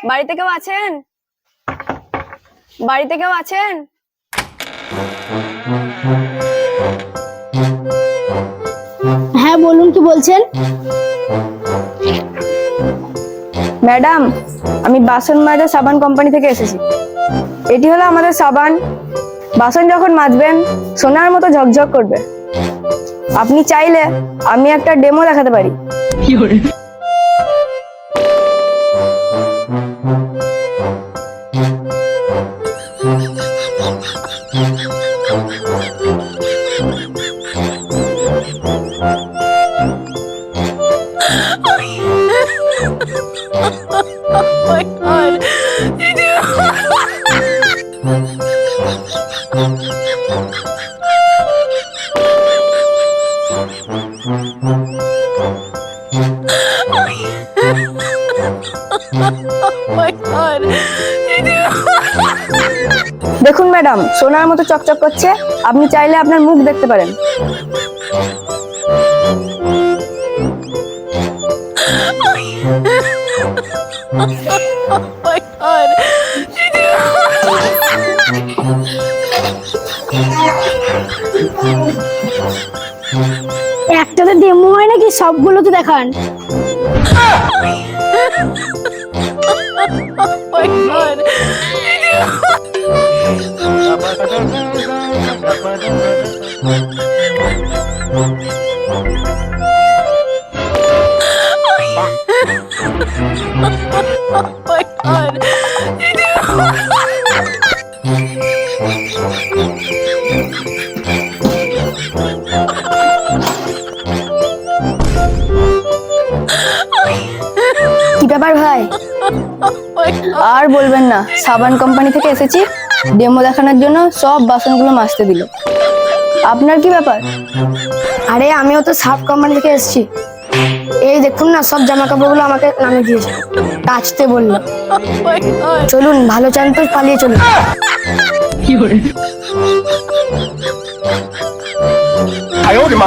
বাড়িতে কেউ আছেন? বাড়িতে কেউ আছেন? হ্যাঁ বলুন, কি বলছেন? ম্যাডাম, আমি বাসন মাজা সাবান কোম্পানি থেকে এসেছি। এটি হলো আমাদের সাবান। বাসন যখন মাজবেন সোনার মতো ঝকঝক করবে। আপনি চাইলে আমি একটা ডেমো দেখাতে পারি। দেখুন ম্যাডাম, সোনার মতো চকচক করছে। আপনি চাইলে আপনার মুখ দেখতে পারেন। একটাতে ডেমো হয় নাকি সবগুলোতে দেখান? কি ব্যাপার ভাই? আর বলবেন না, সাবান কোম্পানি থেকে এসেছি, ডেমো দেখানোর জন্য সব বাসনগুলো মাজতে দিল। আপনার কি ব্যাপার? আরে আমিও তো সার্ফ কোম্পানি থেকে এসেছি। এই দেখুন না, সব জামা কাপড়গুলো আমাকে নামিয়ে দিয়েছে, কাচতে বললো। চলুন, ভালো চান তো পালিয়ে চলুন।哎呦我的妈！